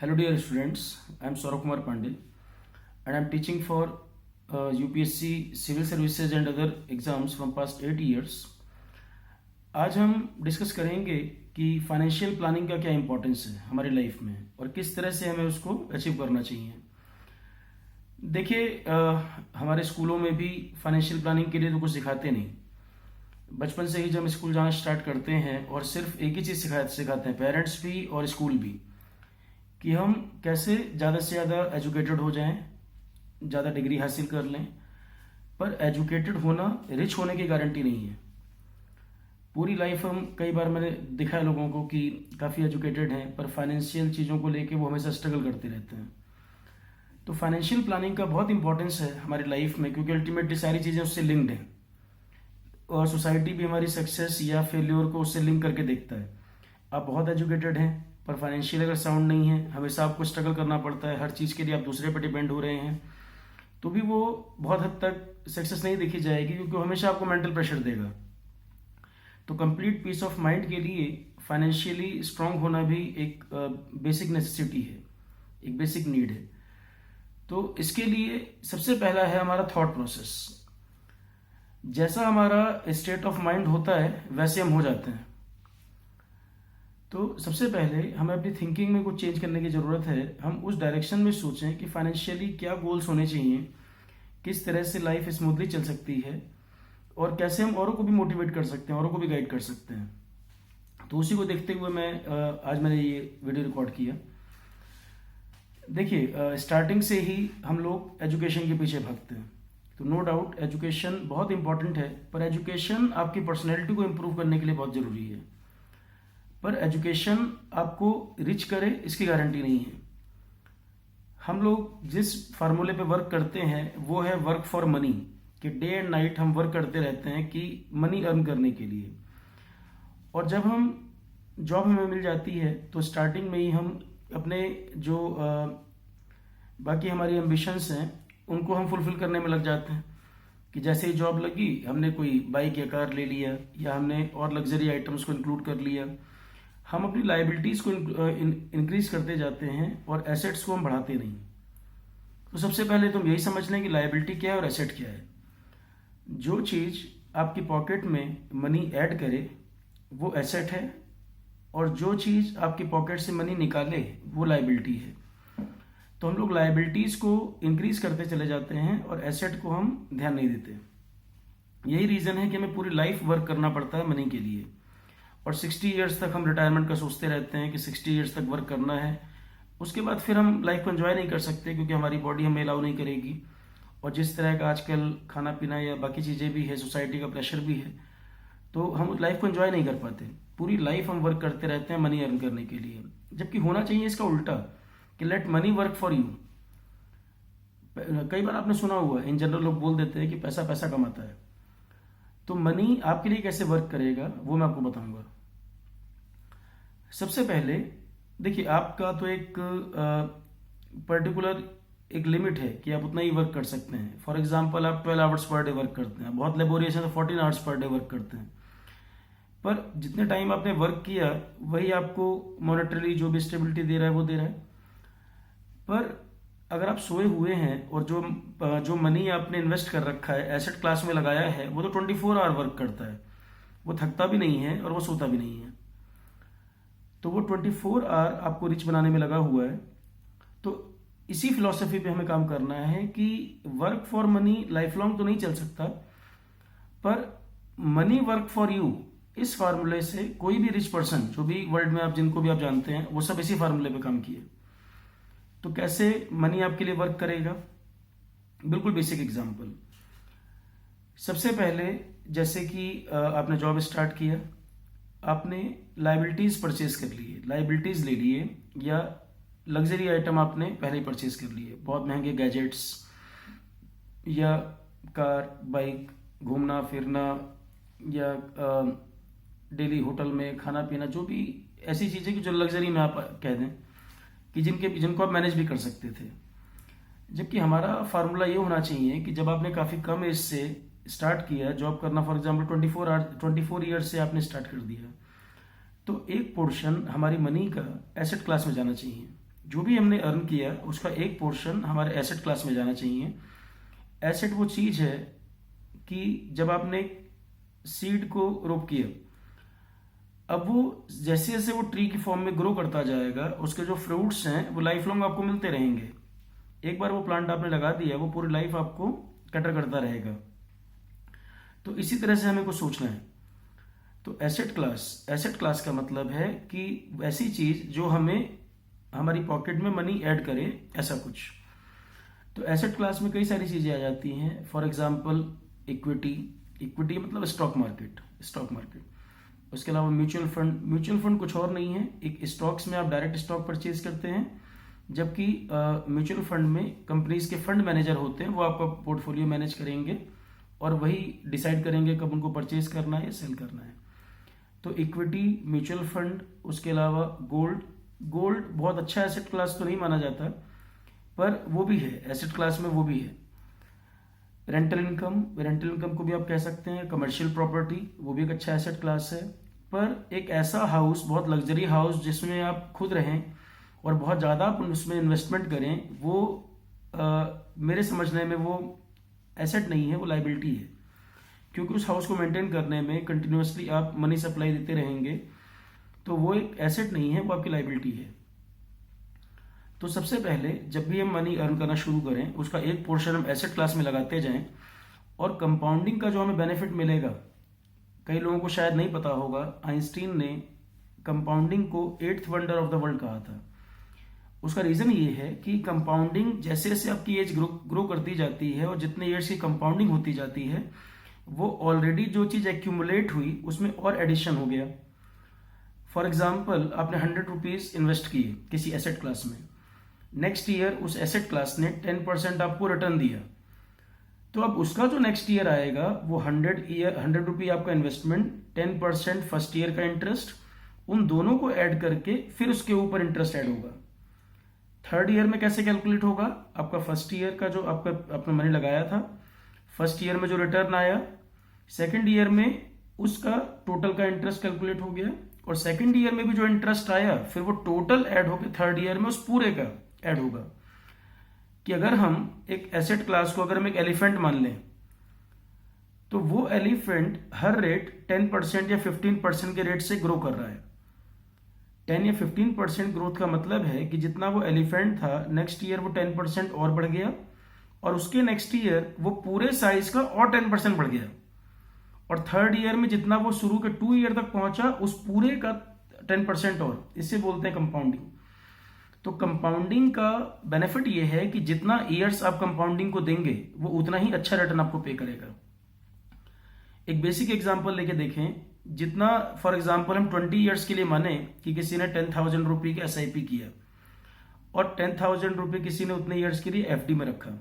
Hello, dear students. I am Saurabh Kumar Pandey, and I am teaching for UPSC Civil Services and other exams from past 8 years. आज हम discuss करेंगे कि financial planning का क्या importance है हमारी life में और किस तरह से हमें उसको अचीव करना चाहिए। देखिए, हमारे स्कूलों में भी फाइनेंशियल प्लानिंग के लिए तो कुछ सिखाते नहीं। बचपन से ही जब स्कूल जाना स्टार्ट करते हैं और सिर्फ एक ही चीज़ सिखाते हैं, पेरेंट्स भी और स्कूल भी, कि हम कैसे ज़्यादा से ज़्यादा एजुकेटेड हो जाएं, ज़्यादा डिग्री हासिल कर लें। पर एजुकेटेड होना रिच होने की गारंटी नहीं है। पूरी लाइफ हम, कई बार मैंने देखा है लोगों को कि काफ़ी एजुकेटेड हैं पर फाइनेंशियल चीज़ों को लेके वो हमेशा स्ट्रगल करते रहते हैं। तो फाइनेंशियल प्लानिंग का बहुत इंपॉर्टेंस है हमारी लाइफ में, क्योंकि अल्टीमेटली सारी चीज़ें उससे लिंक्ड हैं और सोसाइटी भी हमारी सक्सेस या फेल्योर को उससे लिंक करके देखता है। आप बहुत एजुकेटेड हैं पर फाइनेंशियल अगर साउंड नहीं है, हमेशा आपको स्ट्रगल करना पड़ता है, हर चीज़ के लिए आप दूसरे पर डिपेंड हो रहे हैं, तो भी वो बहुत हद तक सक्सेस नहीं देखी जाएगी, क्योंकि वो हमेशा आपको मेंटल प्रेशर देगा। तो कंप्लीट पीस ऑफ माइंड के लिए फाइनेंशियली स्ट्रांग होना भी एक बेसिक नेसेसिटी है, एक बेसिक नीड है। तो इसके लिए सबसे पहला है हमारा थॉट प्रोसेस। जैसा हमारा स्टेट ऑफ माइंड होता है वैसे हम हो जाते हैं। तो सबसे पहले हमें अपनी थिंकिंग में कुछ चेंज करने की ज़रूरत है। हम उस डायरेक्शन में सोचें कि फाइनेंशियली क्या गोल्स होने चाहिए, किस तरह से लाइफ स्मूथली चल सकती है और कैसे हम औरों को भी मोटिवेट कर सकते हैं, औरों को भी गाइड कर सकते हैं। तो उसी को देखते हुए आज मैंने ये वीडियो रिकॉर्ड किया। देखिए, स्टार्टिंग से ही हम लोग एजुकेशन के पीछे भागते हैं। तो नो डाउट एजुकेशन बहुत इंपॉर्टेंट है, पर एजुकेशन आपकी पर्सनैलिटी को इम्प्रूव करने के लिए बहुत ज़रूरी है। पर एजुकेशन आपको रिच करे इसकी गारंटी नहीं है। हम लोग जिस फार्मूले पे वर्क करते हैं वो है वर्क फॉर मनी, कि डे एंड नाइट हम वर्क करते रहते हैं कि मनी अर्न करने के लिए। और जब हम जॉब हमें मिल जाती है तो स्टार्टिंग में ही हम अपने जो बाकी हमारी एम्बिशंस हैं उनको हम फुलफिल करने में लग जाते हैं। कि जैसे ही जॉब लगी हमने कोई बाइक या कार ले लिया, या हमने और लग्जरी आइटम्स को इंक्लूड कर लिया। हम अपनी लाइबिलिटीज़ को इंक्रीज करते जाते हैं और एसेट्स को हम बढ़ाते नहीं। तो सबसे पहले तुम यही समझ लें कि लाइबिलिटी क्या है और एसेट क्या है। जो चीज़ आपकी पॉकेट में मनी ऐड करे वो एसेट है, और जो चीज़ आपकी पॉकेट से मनी निकाले वो लाइबिलिटी है। तो हम लोग लाइबिलिटीज़ को इंक्रीज करते चले जाते हैं और एसेट को हम ध्यान नहीं देते। यही रीज़न है कि हमें पूरी लाइफ वर्क करना पड़ता है मनी के लिए। और 60 ईयर्स तक हम रिटायरमेंट का सोचते रहते हैं कि 60 ईयर्स तक वर्क करना है। उसके बाद फिर हम लाइफ को एंजॉय नहीं कर सकते, क्योंकि हमारी बॉडी हमें अलाउ नहीं करेगी। और जिस तरह का आजकल खाना पीना या बाकी चीज़ें भी है, सोसाइटी का प्रेशर भी है, तो हम लाइफ को एंजॉय नहीं कर पाते। पूरी लाइफ हम वर्क करते रहते हैं मनी अर्न करने के लिए, जबकि होना चाहिए इसका उल्टा, कि late money work for you. कई बार आपने सुना हुआ इन जनरल लोग बोल देते हैं कि पैसा पैसा कमाता है। तो मनी आपके लिए कैसे वर्क करेगा वो मैं आपको बताऊंगा। सबसे पहले देखिए, आपका तो एक पर्टिकुलर एक लिमिट है कि आप उतना ही वर्क कर सकते हैं। फॉर एग्जांपल आप 12 आवर्स पर डे वर्क करते हैं, बहुत लेबोरियस है तो 14 आवर्स पर डे वर्क करते हैं। पर जितने टाइम आपने वर्क किया वही आपको मॉनेटरी जो भी स्टेबिलिटी दे रहा है वो दे रहा है। पर अगर आप सोए हुए हैं और जो मनी आपने इन्वेस्ट कर रखा है, एसेट क्लास में लगाया है, वो तो 24 आवर वर्क करता है। वो थकता भी नहीं है और वो सोता भी नहीं है। तो वो 24 आवर आपको रिच बनाने में लगा हुआ है। तो इसी फिलॉसफी पे हमें काम करना है कि work for money life long तो नहीं चल सकता, पर मनी वर्क फॉर यू, इस फार्मूले से कोई भी रिच पर्सन जो भी वर्ल्ड में आप जिनको भी आप जानते हैं वो सब इसी फार्मूले पे काम किए। तो कैसे मनी आपके लिए वर्क करेगा, बिल्कुल बेसिक एग्जांपल। सबसे पहले जैसे कि आपने जॉब स्टार्ट किया, आपने लाइबिलिटीज परचेज कर लिए, लाइबिलिटीज ले लिए, या लग्जरी आइटम आपने पहले ही परचेज कर लिए, बहुत महंगे गैजेट्स या कार बाइक, घूमना फिरना, या डेली होटल में खाना पीना, जो भी ऐसी चीज़ें कि जो लग्जरी में आप कह दें कि जिनको आप मैनेज भी कर सकते थे। जबकि हमारा फार्मूला ये होना चाहिए कि जब आपने काफ़ी कम एज से स्टार्ट किया जॉब करना, फॉर एग्जांपल 24 ईयर्स से आपने स्टार्ट कर दिया, तो एक पोर्शन हमारी मनी का एसेट क्लास में जाना चाहिए। जो भी हमने अर्न किया उसका एक पोर्शन हमारे एसेट क्लास में जाना चाहिए। एसेट वो चीज है कि जब आपने सीड को रोप किया, अब वो जैसे जैसे वो ट्री की फॉर्म में ग्रो करता जाएगा, उसके जो फ्रूट्स हैं वो लाइफ लॉन्ग आपको मिलते रहेंगे। एक बार वो प्लांट आपने लगा दिया, वो पूरी लाइफ आपको कटर करता रहेगा। तो इसी तरह से हमें कुछ सोचना है। तो एसेट क्लास का मतलब है कि ऐसी चीज जो हमें हमारी पॉकेट में मनी ऐड करे, ऐसा कुछ। तो एसेट क्लास में कई सारी चीजें आ जाती हैं। फॉर एग्जांपल इक्विटी मतलब स्टॉक मार्केट। उसके अलावा म्यूचुअल फंड कुछ और नहीं है, एक स्टॉक्स में आप डायरेक्ट स्टॉक परचेज करते हैं, जबकि म्यूचुअल फंड में कंपनीज के फंड मैनेजर होते हैं, वो आपका पोर्टफोलियो मैनेज करेंगे और वही डिसाइड करेंगे कब उनको परचेज करना है या सेल करना है। तो इक्विटी, म्यूचुअल फंड, उसके अलावा गोल्ड बहुत अच्छा एसेट क्लास तो नहीं माना जाता, पर वो भी है एसेट क्लास में, वो भी है। रेंटल इनकम को भी आप कह सकते हैं। कमर्शियल प्रॉपर्टी, वो भी एक अच्छा एसेट क्लास है। पर एक ऐसा हाउस, बहुत लग्जरी हाउस जिसमें आप खुद रहें और बहुत ज़्यादा आप उसमें इन्वेस्टमेंट करें, वो मेरे समझने में वो एसेट नहीं है, वो लाइबिलिटी है। क्योंकि उस हाउस को मेंटेन करने में कंटिन्यूसली आप मनी सप्लाई देते रहेंगे, तो वो एक एसेट नहीं है, वो आपकी लाइबिलिटी है। तो सबसे पहले जब भी हम मनी अर्न करना शुरू करें, उसका एक पोर्शन हम एसेट क्लास में लगाते जाएं, और कंपाउंडिंग का जो हमें बेनिफिट मिलेगा, कई लोगों को शायद नहीं पता होगा, आइंस्टीन ने कंपाउंडिंग को 8th wonder of the world कहा था। उसका रीजन ये है कि कंपाउंडिंग जैसे जैसे आपकी एज ग्रो करती जाती है और जितने ईयर्स की कंपाउंडिंग होती जाती है, वो ऑलरेडी जो चीज एक्यूमुलेट हुई उसमें और एडिशन हो गया। फॉर एग्जाम्पल, आपने 100 रुपीज इन्वेस्ट किए किसी एसेट क्लास में, नेक्स्ट ईयर उस एसेट क्लास ने 10% आपको रिटर्न दिया, तो अब उसका जो नेक्स्ट ईयर आएगा वो 100 रुपये आपका इन्वेस्टमेंट, 10% फर्स्ट ईयर का इंटरेस्ट, उन दोनों को ऐड करके फिर उसके ऊपर इंटरेस्ट ऐड होगा। थर्ड ईयर में कैसे कैलकुलेट होगा? आपका फर्स्ट ईयर का जो आपने मनी लगाया था, फर्स्ट ईयर में जो रिटर्न आया, सेकेंड ईयर में उसका टोटल का इंटरेस्ट कैलकुलेट हो गया, और सेकेंड ईयर में भी जो इंटरेस्ट आया फिर वो टोटल ऐड होकर थर्ड ईयर में उस पूरे का ऐड होगा। कि अगर हम एक एसेट क्लास को अगर हम एक एलिफेंट मान लें, तो वो एलिफेंट हर रेट 10% या 15% के रेट से ग्रो कर रहा है। 10 या 15% ग्रोथ का मतलब है कि जितना वो एलिफेंट था, नेक्स्ट ईयर वो 10% और बढ़ गया, और उसके नेक्स्ट ईयर वो पूरे साइज का और 10% बढ़ गया, और थर्ड ईयर में जितना वो शुरू के 2 ईयर तक पहुंचा उस पूरे का 10% और। इसे बोलते हैं कंपाउंडिंग। तो कंपाउंडिंग का बेनिफिट ये है कि जितना ईयर्स आप कंपाउंडिंग को देंगे वो उतना ही अच्छा रिटर्न आपको पे करेगा। एक बेसिक एग्जांपल लेके देखें, जितना फॉर एग्जांपल हम 20 ईयर्स के लिए माने कि किसी ने 10,000 रुपये की SIP किया, और 10,000 रुपये किसी ने उतने ईयर्स के लिए FD में रखा।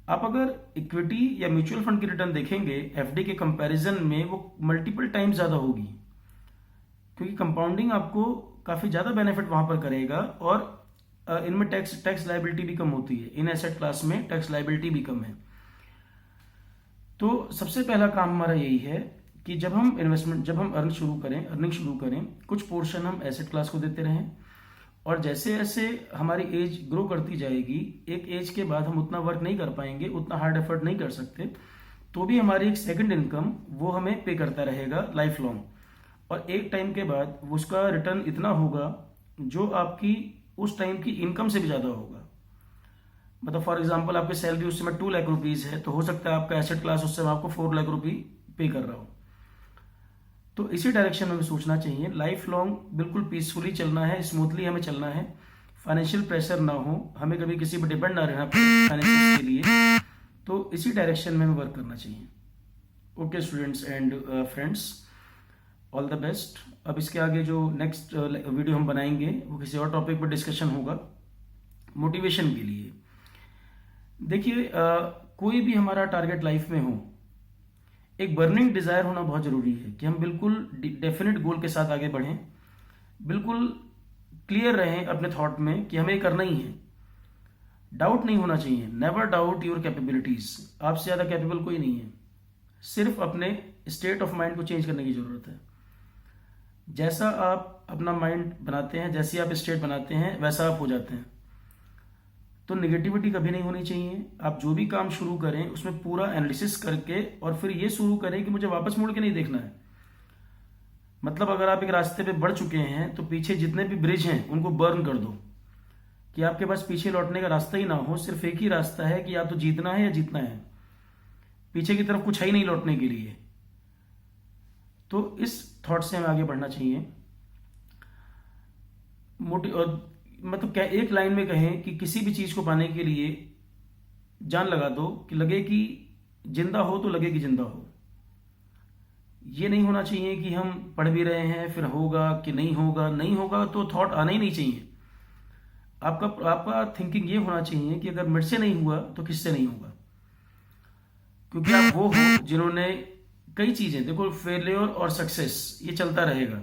आप अगर इक्विटी या म्यूचुअल फंड की रिटर्न देखेंगे, FD के कंपैरिजन में वो मल्टीपल टाइम ज्यादा होगी, क्योंकि कंपाउंडिंग आपको काफी ज्यादा बेनिफिट वहां पर करेगा, और इनमें टैक्स लायबिलिटी भी कम होती है। इन एसेट क्लास में टैक्स लायबिलिटी भी कम है। तो सबसे पहला काम हमारा यही है कि जब हम अर्निंग शुरू करें, कुछ पोर्शन हम एसेट क्लास को देते रहें, और जैसे जैसे हमारी एज ग्रो करती जाएगी, एक एज के बाद हम उतना वर्क नहीं कर पाएंगे, उतना हार्ड एफर्ट नहीं कर सकते, तो भी हमारी एक सेकंड इनकम वो हमें पे करता रहेगा लाइफ लॉन्ग, और एक टाइम के बाद उसका रिटर्न इतना होगा जो आपकी उस टाइम की इनकम से भी ज्यादा होगा। मतलब फॉर एग्जांपल, आपकी सैलरी उस समय 2 लाख रुपीज है, तो हो सकता है आपका एसेट क्लास उस समय आपको 4 लाख रुपये पे कर रहा हो। तो इसी डायरेक्शन में हमें सोचना चाहिए। लाइफ लॉन्ग बिल्कुल पीसफुली चलना है, स्मूथली हमें चलना है, फाइनेंशियल प्रेशर ना हो, हमें कभी किसी पर डिपेंड ना रहना फाइनेंशियल के लिए। तो इसी डायरेक्शन में हमें वर्क करना चाहिए। Okay students and friends, all the best. अब इसके आगे जो नेक्स्ट वीडियो हम बनाएंगे वो किसी और टॉपिक पर डिस्कशन होगा, मोटिवेशन के लिए। देखिए, कोई भी हमारा टारगेट लाइफ में हो, एक बर्निंग डिजायर होना बहुत जरूरी है कि हम बिल्कुल डेफिनेट गोल के साथ आगे बढ़ें, बिल्कुल क्लियर रहें अपने थॉट में कि हमें करना ही है। डाउट नहीं होना चाहिए, नेवर डाउट योर कैपेबिलिटीज। आपसे ज्यादा कैपेबल कोई नहीं है, सिर्फ अपने स्टेट ऑफ माइंड को चेंज करने की जरूरत है। जैसा आप अपना माइंड बनाते हैं, जैसी आप स्टेट बनाते हैं वैसा आप हो जाते हैं। तो नेगेटिविटी कभी नहीं होनी चाहिए। आप जो भी काम शुरू करें उसमें पूरा एनालिसिस करके और फिर ये शुरू करें कि मुझे वापस मुड़ के नहीं देखना है। मतलब अगर आप एक रास्ते पे बढ़ चुके हैं तो पीछे जितने भी ब्रिज हैं उनको बर्न कर दो, कि आपके पास पीछे लौटने का रास्ता ही ना हो। सिर्फ एक ही रास्ता है कि या तो जीतना है या जीतना है, पीछे की तरफ कुछ है ही नहीं लौटने के लिए। तो इस थॉट से हमें आगे बढ़ना चाहिए। मतलब क्या एक लाइन में कहें कि किसी भी चीज को पाने के लिए जान लगा दो, कि लगे कि जिंदा हो तो लगे कि जिंदा हो। ये नहीं होना चाहिए कि हम पढ़ भी रहे हैं फिर होगा कि नहीं होगा, नहीं होगा तो थॉट आना ही नहीं चाहिए। आपका थिंकिंग ये होना चाहिए कि अगर मुझसे नहीं हुआ तो किससे नहीं होगा। क्योंकि आप वो हो जिन्होंने कई चीजें, देखो फेलियर और सक्सेस ये चलता रहेगा।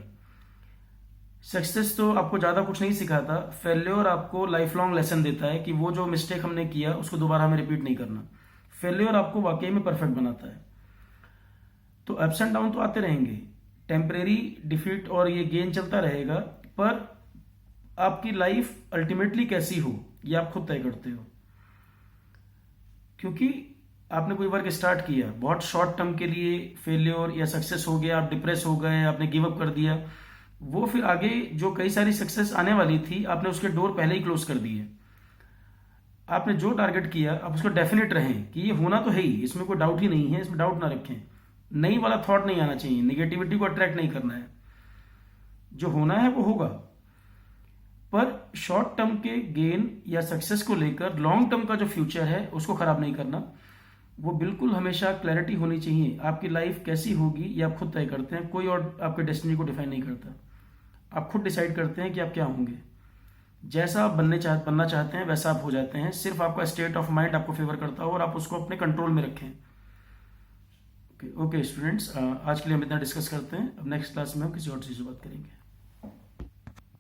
सक्सेस तो आपको ज्यादा कुछ नहीं सिखाता, फेलियर आपको लाइफ लॉन्ग लेसन देता है कि वो जो मिस्टेक हमने किया उसको दोबारा हमें रिपीट नहीं करना। फेलियर आपको वाकई में परफेक्ट बनाता है। तो अप्स एंड डाउन तो आते रहेंगे, टेम्परेरी डिफीट और ये गेन चलता रहेगा, पर आपकी लाइफ अल्टीमेटली कैसी हो ये आप खुद तय करते हो। क्योंकि आपने कोई वर्क स्टार्ट किया, बहुत शॉर्ट टर्म के लिए फेलियर या सक्सेस हो गया, आप डिप्रेस हो गए, आपने गिव अप कर दिया, वो फिर आगे जो कई सारी सक्सेस आने वाली थी आपने उसके डोर पहले ही क्लोज कर दिए। आपने जो टारगेट किया आप उसको डेफिनेट रहें कि ये होना तो है ही, इसमें कोई डाउट ही नहीं है, इसमें डाउट ना रखें। नई वाला थॉट नहीं आना चाहिए, निगेटिविटी को अट्रैक्ट नहीं करना है। जो होना है वो होगा, पर शॉर्ट टर्म के गेन या सक्सेस को लेकर लॉन्ग टर्म का जो फ्यूचर है उसको खराब नहीं करना। वो बिल्कुल हमेशा क्लैरिटी होनी चाहिए। आपकी लाइफ कैसी होगी ये आप खुद तय करते हैं, कोई और आपके डेस्टिनी को डिफाइन नहीं करता। आप खुद डिसाइड करते हैं कि आप क्या होंगे। जैसा आप बनना चाहते हैं वैसा आप हो जाते हैं। सिर्फ आपका स्टेट ऑफ माइंड आपको फेवर करता हो और आप उसको अपने कंट्रोल में रखें। ओके स्टूडेंट्स, आज के लिए हम इतना डिस्कस करते हैं। अब नेक्स्ट क्लास में हम किसी और चीज़ से बात करेंगे।